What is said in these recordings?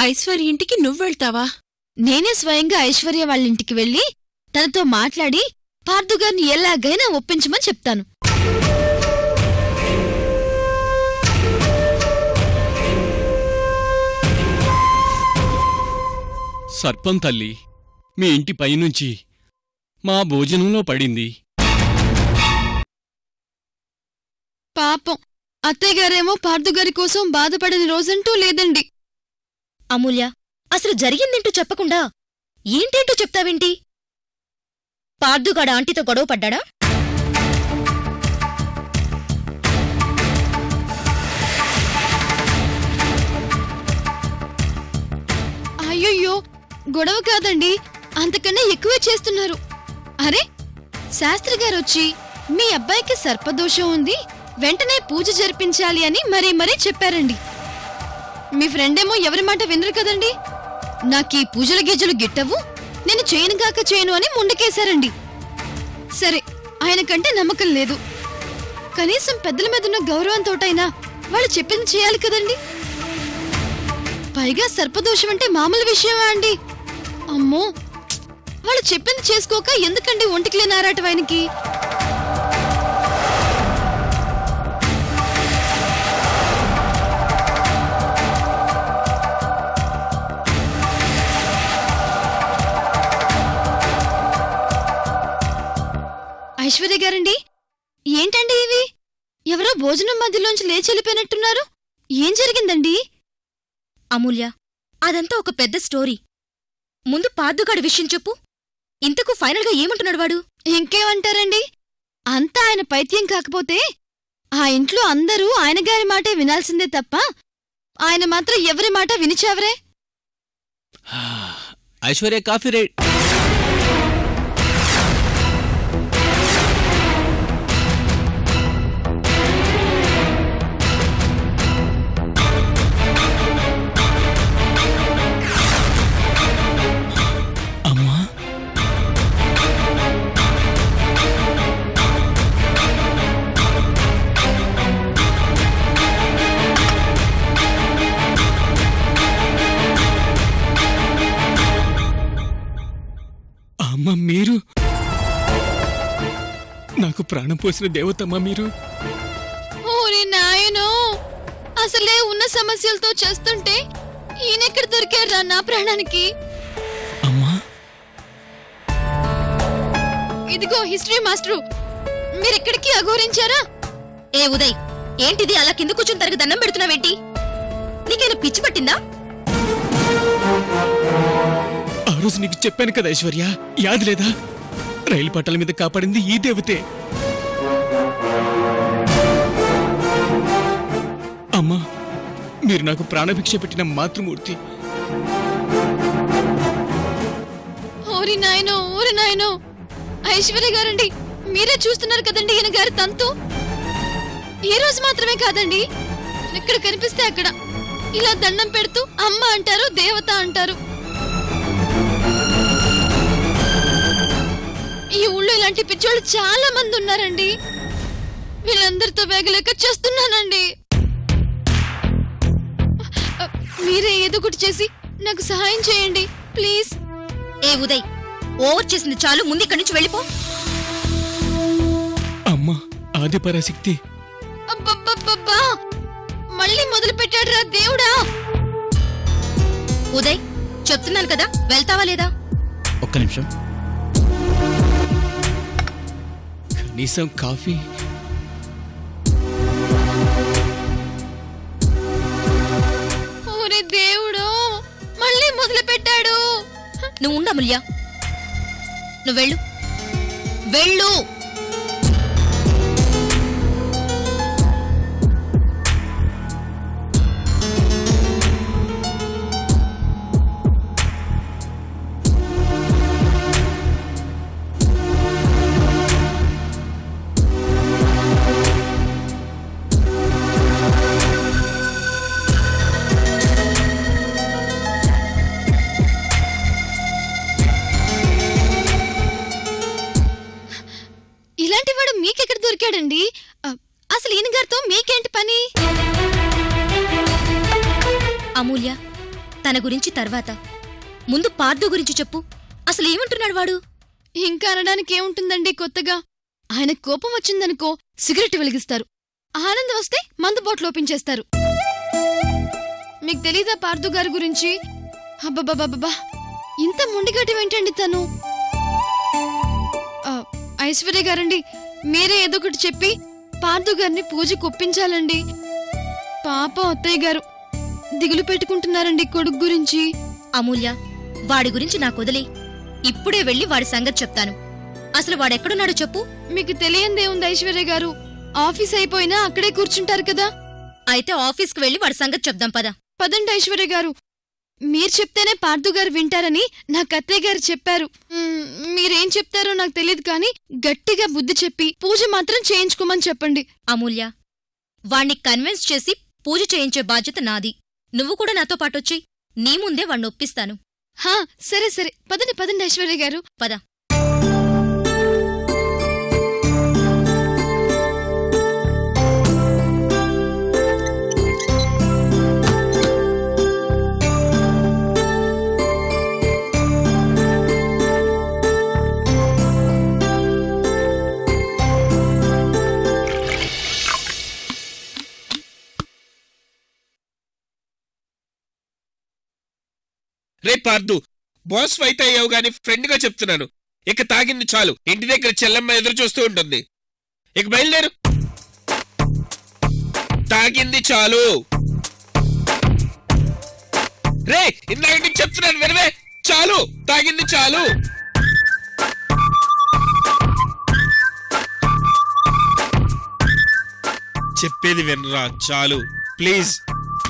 ఐశ్వర్య ఇంటికి నువ్వెళ్తావా? నేనే స్వయంగా ఐశ్వర్య వాళ్ళింటికి వెళ్ళి తనతో మాట్లాడి పార్థుగారిని ఎలాగైనా ఒప్పించమని చెప్తాను. సర్పం తల్లి, మీ ఇంటి పైనుంచి మా భోజనంలో పడింది. పాపం అత్తయ్యగారేమో పార్థుగారి కోసం బాధపడిన రోజంటూ లేదండి. అమూల్య, అసలు జరిగిందేంటో చెప్పకుండా ఏంటేంటో చెప్తావేంటి? పార్థుగాడు ఆంటీతో గొడవ పడ్డాడా? అయ్యయ్యో, గొడవ కాదండి, అంతకన్నా ఎక్కువే చేస్తున్నారు. అరే, శాస్త్రి గారొచ్చి మీ అబ్బాయికి సర్పదోషం ఉంది, వెంటనే పూజ జరిపించాలి అని మరీ చెప్పారండి. మీ ఫ్రెండేమో ఎవరి మాట వినరు కదండి. నాకీ పూజల గీజలు గిట్టవు, నేను చేయను అని ముందుకేశారండి. సరే, ఆయనకంటే నమ్మకం లేదు, కనీసం పెద్దల మీదున్న గౌరవంతోటైనా వాళ్ళు చెప్పింది చేయాలి కదండి. పైగా సర్పదోషం అంటే మామూలు విషయమా అండి? అమ్మో, వాళ్ళు చెప్పింది చేసుకోక ఎందుకండి ఒంటికి లేని ఆరాటం ఆయనకి? ఐశ్వర్య గారండి, ఏంటండి ఇవి? ఎవరో భోజనం మధ్యలోంచి లేచెళ్ళిపోయినట్టున్నారు. ఏం జరిగిందండి? అమూల్య, అదంతా ఒక పెద్ద స్టోరీ. ముందు పార్థుగాడి విషయం చెప్పు. ఇంతకు ఫైనల్గా ఏమంటున్నాడు వాడు? ఇంకేమంటారండి, అంతా ఆయన పైత్యం కాకపోతే ఆ ఇంట్లో అందరూ ఆయన గారి మాటే వినాల్సిందే తప్ప ఆయన మాత్రం ఎవరి మాట వినిచావరే. Aishwarya, coffee rate. అమ్మా, మీరు నాకు ప్రాణం పోసిన దేవతమ్మా మీరు. ఓరి నాయనో, అసలే ఉన్న సమస్యలతో చేస్తుంటే ఈయనెక్కడ దొరికారా నా ప్రాణానికి? అమ్మా, ఇదిగో హిస్టరీ మాస్టరు, మీరెక్కడికి అఘోరించారా? ఏ ఉదయ్, ఏంటిది అలా కింద కూర్చొని తనకు దండం పెడుతున్నావేంటి? నీకేనా పిచ్చి పట్టిందా? ఆ రోజు నీకు చెప్పాను కదా ఐశ్వర్య, యాది లేదా? రైలు పట్టాల మీద కాపాడింది ఈ దేవతే. అమ్మా, మీరు నాకు ప్రాణభిక్ష పెట్టిన మాతృమూర్తి. ఓరి నాయనో, ఐశ్వర్య గారండి, మీరే చూస్తున్నారు కదండి ఈయన గారి తంతు. ఈ రోజు మాత్రమే కాదండి, ఎక్కడ కనిపిస్తే అక్కడ ఇలా దండం పెడుతూ అమ్మ అంటారు, దేవత అంటారు. ఈ ఊళ్ళో ఇలాంటి పిచ్చోళ్ళు చాలా మంది ఉన్నారండి. వీళ్ళందరితో వేగలేక చేస్తున్నానండి. మీరే ఏదో ఒకటి చేసి నాకు సహాయం చేయండి ప్లీజ్. ఏ ఉదయ్, ఓవర్ చేసింది చాలు, ముందు ఇక్కడి నుంచి వెళ్ళిపో. అమ్మా, ఆది పరాశక్తి. అబ్బబ్బబ్బబ్బా, మళ్ళీ మొదలు పెట్టాడురా దేవుడా. ఉదయ్, చెప్తున్నాను కదా, వెళ్తావా లేదా? ఒక్క నిమిషం. కనీసం కాఫీ. ఓరే దేవుడు, మళ్ళీ మొదలు పెట్టాడు. నువ్వు ఉండు అమూల్య, నువ్వు వెళ్ళు. ఇలాంటివాడు మీకెక్కడ దొరికాడండి? అసలు ఈయన గారితో మీకేంటి పని? అమూల్య, తన గురించి తర్వాత ముందు పార్థు గురించి చెప్పు. అసలు ఏమంటున్నాడు వాడు? ఇంకా అనడానికి ఏముంటుందండి కొత్తగా? ఆయన కోపం వచ్చిందనుకో సిగరెట్ వెలిగిస్తారు, ఆనందం వస్తే మందు బాటిల్ ఓపించేస్తారు. మీకు తెలీదా పార్థు గారి గురించి? అబ్బబ్బబ్బబ్బా, ఇంత మొండిగటమేంటండి తను? ఐశ్వర్య గారండి, మీరే ఏదో ఒకటి చెప్పి పార్థు గారిని పూజకు ఒప్పించాలండి. పాప అత్తయ్య గారు దిగులు పెట్టుకుంటున్నారండి కొడుకు గురించి. అమూల్య, వాడి గురించి నాకొదిలే. ఇప్పుడే వెళ్ళి వాడి సంగతి చెప్తాను. అసలు వాడెక్కడున్నాడో చెప్పు. మీకు తెలియందేముంది ఐశ్వర్య గారు, ఆఫీస్ అయిపోయినా అక్కడే కూర్చుంటారు కదా. అయితే ఆఫీస్కి వెళ్ళి వాడి సంగతి చెప్దాం పద. పదండి ఐశ్వర్య గారు, మీరు చెప్తేనే పార్థు గారు వింటారని నాకు అత్తయ్య గారు చెప్పారు. మీరేం చెప్తారో నాకు తెలియదు కానీ గట్టిగా బుద్ధి చెప్పి పూజ మాత్రం చేయించుకోమని చెప్పండి. అమూల్య, వాణ్ణి కన్విన్స్ చేసి పూజ చేయించే బాధ్యత నాది. నువ్వు కూడా నాతో పాటొచ్చి నీ ముందే వాణ్ణి ఒప్పిస్తాను. హా, సరే సరే, పదండి పదండి ఐశ్వర్య గారు, పద. రే పార్థు, బాస్ ఫైట్ అయ్యావు గాని ఫ్రెండ్ గా చెప్తున్నాను, ఇక తాగింది చాలు. ఇంటి దగ్గర చెల్లమ్మ ఎదురు చూస్తూ ఉంటుంది. ఇక బయలుదేరు. తాగింది చాలు. రే, ఇందాక నీకు చెప్తున్నాను వినవే. చాలు, తాగింది చాలు. చెప్పేది వినరా, చాలు. ప్లీజ్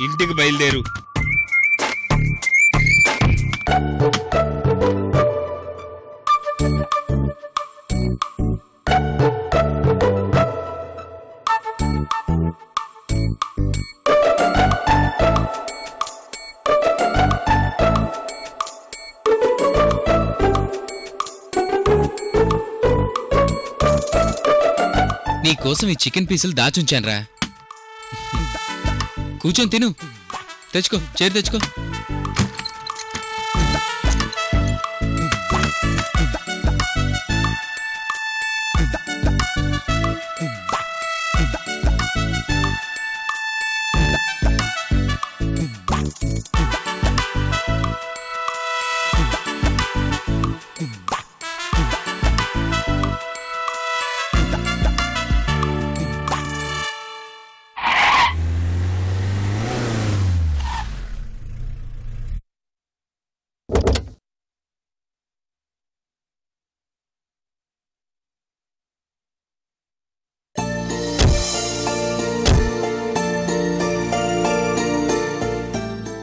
ఇంటికి బయలుదేరు. నీకోసం ఈ చికెన్ పీసులు దాచుంచాన్రా. కూర్చొని తిను. తెచ్చుకో, చేరు తెచ్చుకో.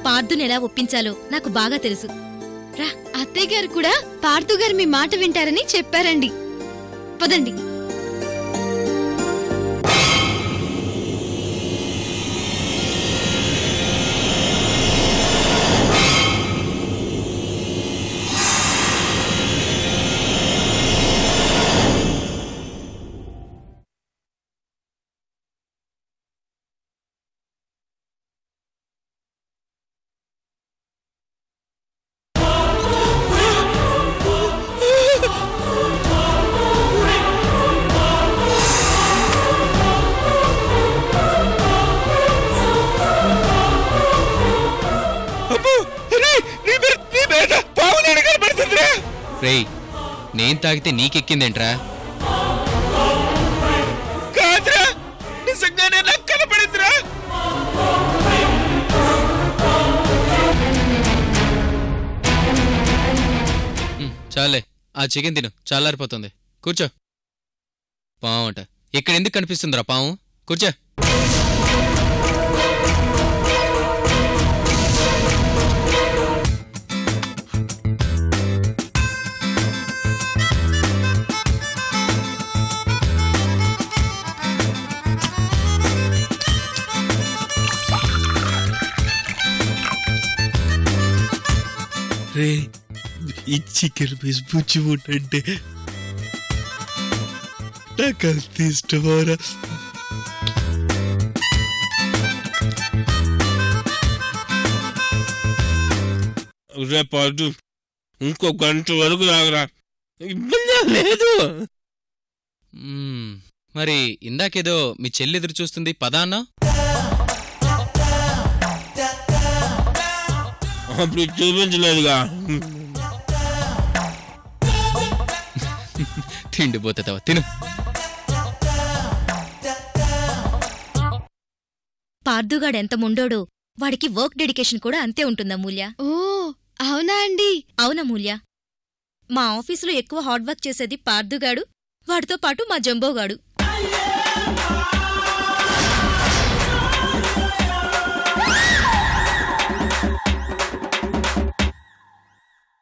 పార్థుని ఎలా ఒప్పించాలో నాకు బాగా తెలుసు. రా, అత్తయ్య గారు కూడా పార్థు గారు మీ మాట వింటారని చెప్పారండి. పదండి. రేయ్, నేను తాగితే నీకెక్కిందేంట్రా? కాదురా, నిజంగానే నాకు కనపడిందిరా. చాలే, ఆ చికెన్ తిను, చల్లారిపోతుంది. కూర్చో. పావు అంట. ఇక్కడ ఎందుకు కనిపిస్తుందిరా పాము? కూర్చో. రే, ఈ చికెన్ పీస్ బుజ్జి ఉంటే నాకు అంత ఇష్టమారా. రేపు ఇంకో గంట వరకు రాగరా, ఇబ్బంది లేదు. మరి ఇందాకేదో మీ చెల్లి ఎదురు చూస్తుంది పదా అన్నా? అప్పుడు చూపించలేదుగా. తిండిపోతావా, తిను. పార్దుగాడెంత ముండోడో వాడికి వర్క్ డెడికేషన్ కూడా అంతే ఉంటుందమూల్య. ఓ అవునా అండి? అవునమూల్య. మా ఆఫీసులో ఎక్కువ హార్డ్ వర్క్ చేసేది పార్దుగాడు, వాడితో పాటు మా జంబోగాడు.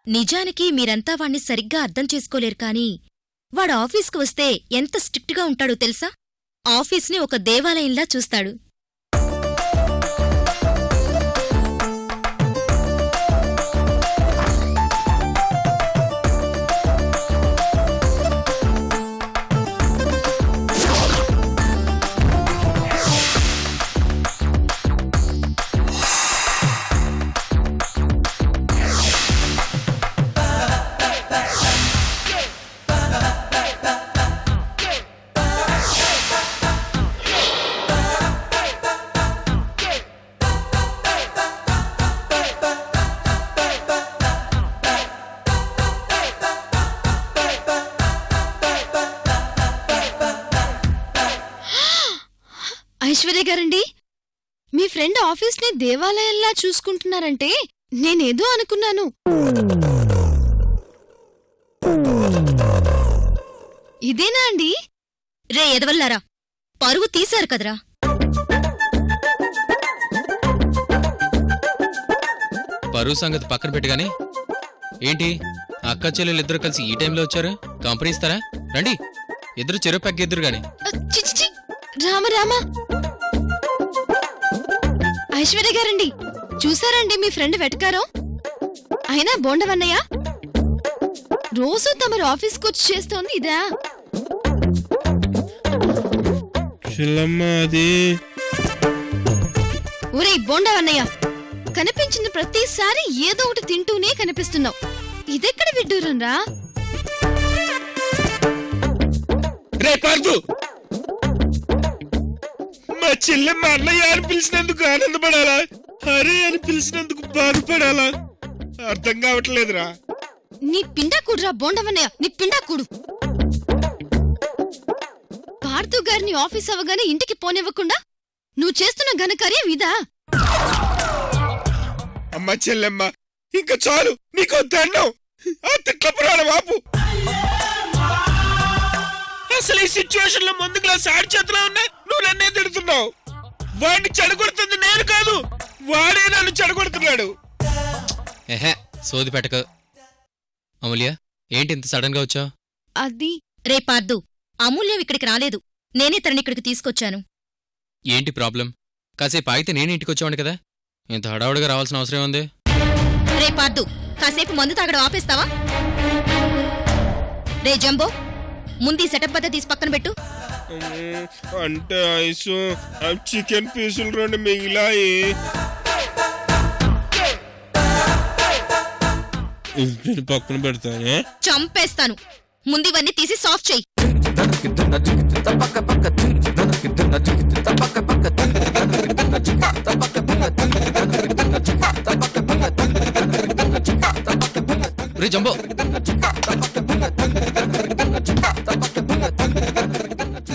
నిజానికి మీరంతా వాణ్ణి సరిగ్గా అర్థం చేసుకోలేరు కానీ వాడు ఆఫీస్కు వస్తే ఎంత స్ట్రిక్ట్గా ఉంటాడో తెలుసా? ఆఫీస్ని ఒక దేవాలయంలా చూస్తాడు. ఐశ్వర్య గారండి, మీ ఫ్రెండ్ ఆఫీస్ని దేవాలయంలా చూసుకుంటున్నారంటే నేనేదో అనుకున్నాను. ఇదేనా అండి? రే ఎదవల్లారా, పరువు తీశారు కదరా. పరువు సంగతి పక్కన పెట్టుగాని ఏంటి అక్క చెల్లెలిద్దరూ కలిసి ఈ టైంలో వచ్చారు? కంపెనీ ఇస్తారా? రండి, ఇద్దరు చెరువు పెగ్గెద్దురు గాని. చిచిచి, రామ ఐశ్వర్య గారండి, చూసారండి మీ ఫ్రెండ్ వెటకారం? అయినా బోండవన్నయ్య రోజూ తమరు ఆఫీస్కి వచ్చి చేస్తోంది ఇదా? ఒరే బోండవన్నయ్య, కనిపించిన ప్రతిసారి ఏదో ఒకటి తింటూనే కనిపిస్తున్నావు. ఇదెక్కడ విడ్డూరంరా? మా చెల్లెమ్మ అన్నయ్య అని పిలిచినందుకు ఆనందపడాలా, హరి అని పిలిచినందుకు బాధపడాలా అర్థం కావట్లేదురా. నీ పిండాకుడురా బోండవన్నయ్య, నీ పిండాకుడు. పార్థు గారిని ఆఫీస్ అవగానే ఇంటికి పోనివ్వకుండా నువ్వు చేస్తున్న ఘనకార్యం ఇదా? అమ్మ చెల్లెమ్మ, ఇంకా చాలు, నీకో దండం. ఆ తిట్ల పురాణ బాపు. అసలు ఈ సిచ్యువేషన్ లో ముందు క్లాస్ ఆడి చేతిలో ఉన్నా నువ్వు నన్నే తిడుతున్నావు. వాడిని చెడగొడుతుంది నేను కాదు, వాడే నన్ను చెడగొడుతున్నాడు. ఎహే, సోది పెట్టకు. అమూల్య, ఏంటి ఇంత సడన్ గా వచ్చావు? అది రే పార్దు, అమూల్యం ఇక్కడికి రాలేదు, నేనే తననిక్కడికి తీసుకొచ్చాను. ఏంటి ప్రాబ్లం? కాసేపు ఆగితే నేను ఇంటికి వచ్చేవాడిని కదా, ఇంత హడావుడిగా రావాల్సిన అవసరం ఉంది? రే పార్దు, కాసేపు మందు తాగడం ఆపేస్తావా? రే జంబో, ముందు ఈ సెటప్ పద్ధతి తీసి పక్కన పెట్టు. అంటే ఐసు చికెన్ పీసులు 2 మిగిలాయి. పక్కన పెడతానే, చంపేస్తాను. ముందు ఇవన్నీ తీసి సాఫ్ట్ చెయ్యి. రే జంబో,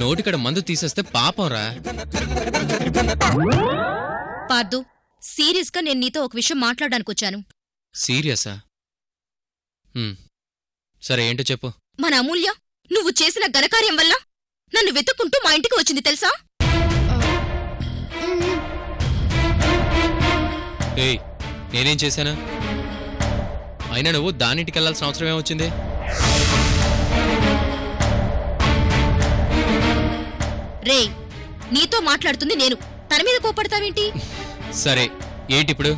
నోటికడ మందు తీసేస్తే పాపం రా. పార్దు, సీరియస్ గా నేను నీతో ఒక విషయం మాట్లాడడానికి వచ్చాను. సీరియసా? సరే, ఏంటో చెప్పు. మన అమూల్య నువ్వు చేసిన ఘనకార్యం వల్ల నన్ను వెతుక్కుంటూ మా ఇంటికి వచ్చింది తెలుసా? ఏయ్, నేనేం చేశానా? అయినా నువ్వు దానింటికి వెళ్లాల్సిన అవసరం ఏమొచ్చింది? రే, నీతో మాట్లాడుతుంది నేను, తన మీద కోపడతావేంటి? సరే, ఏంటిప్పుడు?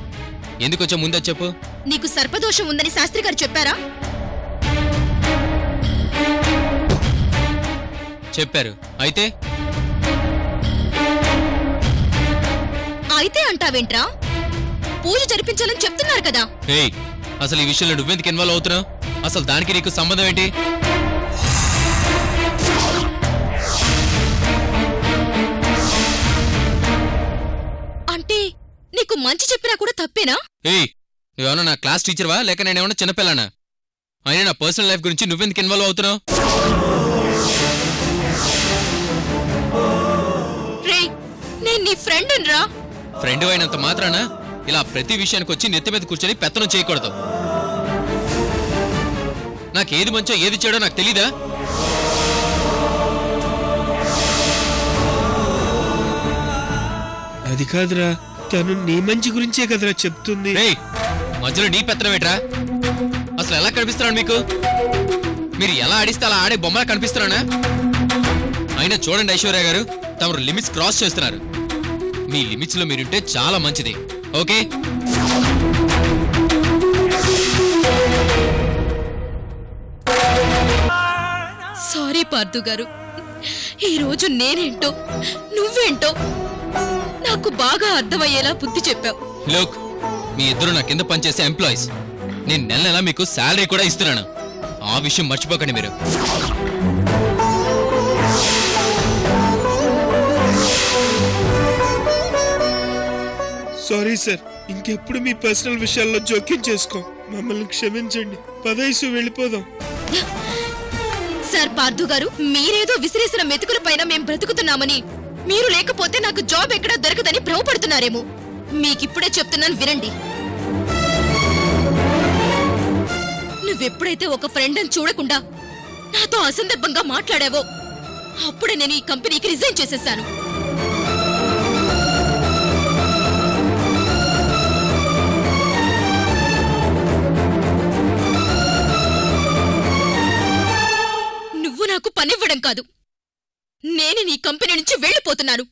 ఎందుకొచ్చా ముందే చెప్పు. నీకు సర్పదోషం ఉందని శాస్త్రి గారు చెప్పారా? చెప్పారు. అయితే అయితే అంటావేంట్రా? పూజ జరిపించాలని చెప్తున్నారు కదా. ఏయ్, అసలు ఈ విషయంలో నువ్వెందుకు ఇన్వాల్వ్ అవుతున్నావు? అసలు దానికి నీకు సంబంధం ఏంటి? అంటే నీకు మంచి చెప్పినా కూడా తప్పేనా? ఏయ్, నువ్వేమన్నా నా క్లాస్ టీచర్వా లేక నేనేమన్నా చిన్నపిల్లనా? అయినా నా పర్సనల్ లైఫ్ గురించి నువ్వెందుకు ఇన్వాల్వ్ అవుతున్నావు? రే, నేను నీ ఫ్రెండ్ రా. ఫ్రెండ్ అయినంత మాత్రాన ఇలా ప్రతి విషయానికి వచ్చి నెత్తి మీద కూర్చొని పెత్తనం చేయకూడదు. నాకేది మంచో ఏది చెడో నాకు తెలీదా? అది కాదురా, తను నీ మంచి గురించే కదరా చెప్తుంది. మధ్యలో నీ పెత్తనం ఏంట్రా? అసలు ఎలా కనిపిస్తున్నాను మీకు? మీరు ఎలా ఆడిస్తే అలా ఆడే బొమ్మలా కనిపిస్తున్నానా? అయినా చూడండి ఐశ్వర్య గారు, తమరు లిమిట్స్ క్రాస్ చేస్తున్నారు. మీ లిమిట్స్ లో మీరుంటే చాలా మంచిది. ఓకే? సారీ పార్థు గారు, ఈరోజు నేనేంటో నువ్వేంటో నాకు బాగా అర్థమయ్యేలా బుద్ధి చెప్పావు. లోక్, మీ ఇద్దరు నా కింద పనిచేసే ఎంప్లాయీస్. నేను నెల నెలా మీకు శాలరీ కూడా ఇస్తున్నాను. ఆ విషయం మర్చిపోకండి మీరు. సారీ సార్, ఇంకెప్పుడు మీ పర్సనల్ విషయాల్లో జోక్యం చేసుకో. మమ్మల్ని క్షమించండి. పదైసు వెళ్ళిపోదాం. సార్ పార్థు గారు, మీరేదో విసిరేసిన మెతుకుల పైన మేం బ్రతుకుతున్నామని, మీరు లేకపోతే నాకు జాబ్ ఎక్కడా దొరకదని భ్రమపడుతున్నారేమో. మీకిప్పుడే చెప్తున్నాను, వినండి. నువ్వెప్పుడైతే ఒక ఫ్రెండ్ అని చూడకుండా నాతో అసందర్భంగా మాట్లాడావో అప్పుడే నేను ఈ కంపెనీకి రిజైన్ చేసేశాను. నువ్వు నాకు పనివ్వడం కాదు, నేను నీ కంపెనీ నుంచి వెళ్ళిపోతున్నాను.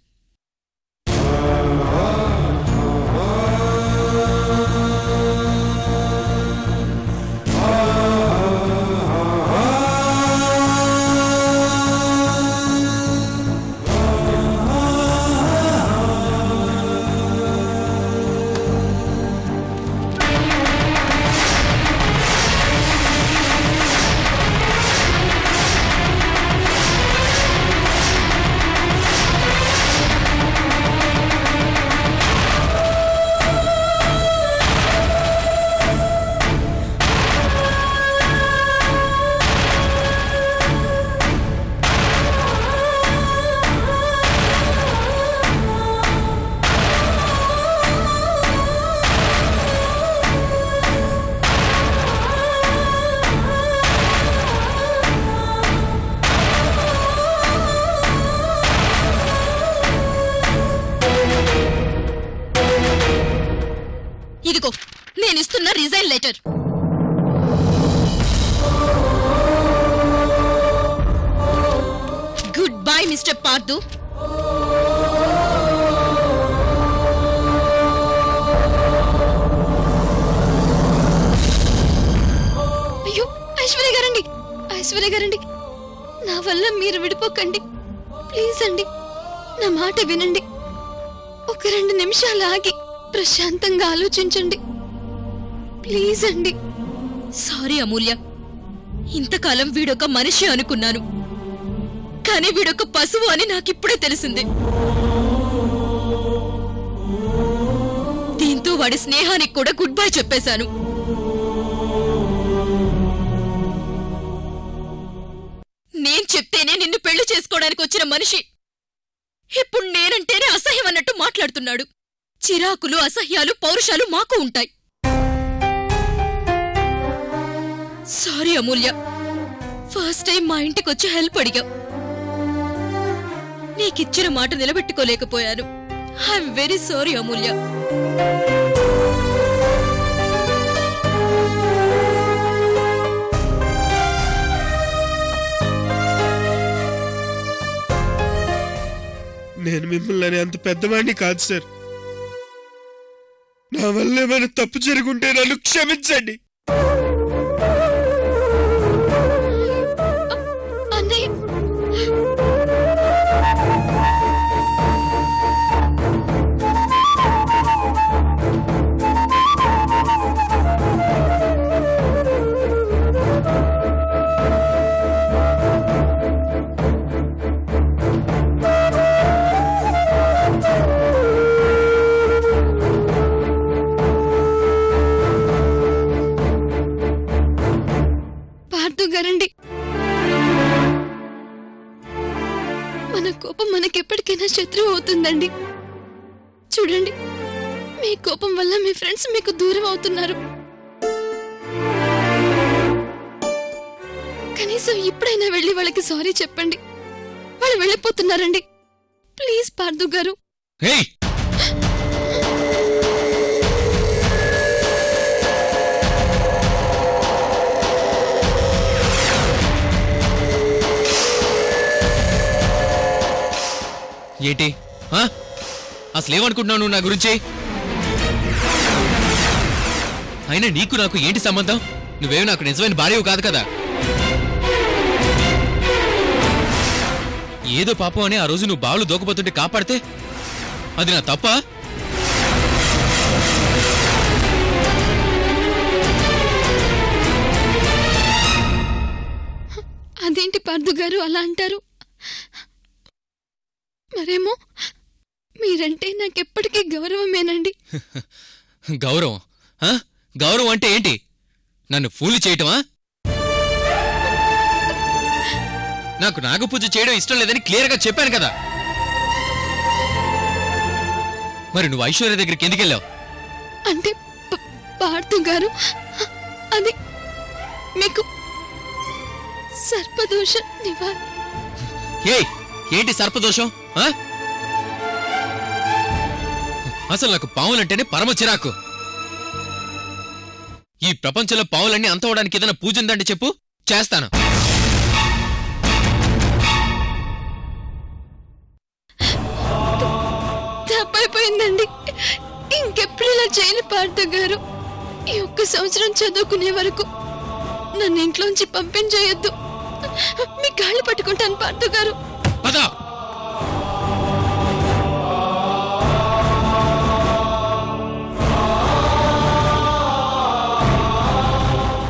ఇదిగో నేనిస్తున్న resign letter. Good bye mister Parthu. అయ్యో, ఐశ్వర్య గారండి, ఐశ్వర్య గారండి, నా వల్ల మీరు విడిపోకండి. ప్లీజ్ అండి, నా మాట వినండి. ఒక 2 నిమిషాలు ఆగి ప్రశాంతంగా ఆలోచించండి. ప్లీజ్ అండి. సారీ అమూల్య, ఇంతకాలం వీడొక మనిషి అనుకున్నాను, కానీ వీడొక పశువు అని నాకిప్పుడే తెలిసింది. దీంతో వాడి స్నేహానికి కూడా గుడ్ బై చెప్పేశాను. నేను చెప్తేనే నిన్ను పెళ్లి చేసుకోవడానికి వచ్చిన మనిషి ఇప్పుడు నేనంటేనే అసహ్యం అన్నట్టు మాట్లాడుతున్నాడు. చిరాకులు, అసహ్యాలు, పౌరుషాలు మాకు ఉంటాయి. సారీ అమూల్య, ఫస్ట్ టైం మా ఇంటికొచ్చి హెల్ప్ అడిగా, నీకిచ్చిన మాట నిలబెట్టుకోలేకపోయాను. ఐఎమ్ వెరీ సారీ అమూల్య. నేను మిమ్మల్ని అంత పెద్దవాడిని కాదు సార్. నా వల్ల ఏమైనా తప్పు జరుగుంటే నన్ను క్షమించండి. అన్నయ్య, ఎప్పటికైనా శత్రువు అవుతుందండి. చూడండి, మీ కోపం వల్ల మీ ఫ్రెండ్స్ మీకు దూరం అవుతున్నారు. కనీసం ఇప్పుడైనా వెళ్ళి వాళ్ళకి సారీ చెప్పండి. వాళ్ళు వెళ్ళిపోతున్నారండి. ప్లీజ్ పార్థు గారు. ఏంటి అసలేమనుకుంటున్నావు నువ్వు నా గురించి? అయినా నీకు నాకు ఏంటి సంబంధం? నువ్వేమి నాకు నిజమైన భార్యవు కాదు కదా. ఏదో పాపం అని ఆ రోజు నువ్వు బావులు దూకపోతుంటే కాపాడితే అది నా తప్ప? అదేంటి పార్థు గారు అలా అంటారు? మరేమో మీరంటే నాకెప్పటికీ గౌరవమేనండి. గౌరవం? గౌరవం అంటే ఏంటి? నన్ను ఫూలు చేయటమా? నాకు నాగపూజ చేయడం ఇష్టం లేదని క్లియర్గా చెప్పాను కదా. మరి నువ్వు ఐశ్వర్య దగ్గరికి ఎందుకు వెళ్ళావు? అంటే పార్థు గారు, అది మీకు సర్పదోష నివారణ. ఏంటి సర్పదోషం? అసలు నాకు పావులంటేనే పరమ చిరాకు. ఈ ప్రపంచంలో పావులన్నీ అంతవడానికి ఏదైనా పూజ ఉందంటే చెప్పు, చేస్తాను. తప్పైపోయిందండి. ఇంకెప్పుడు ఇలా చేయని పార్థు గారు. ఈ 1 సంవత్సరం చదువుకునే వరకు నన్ను ఇంట్లోంచి పంపించేయొద్దు. మీ కాళ్ళు పట్టుకుంటాను పార్థు గారు. పద.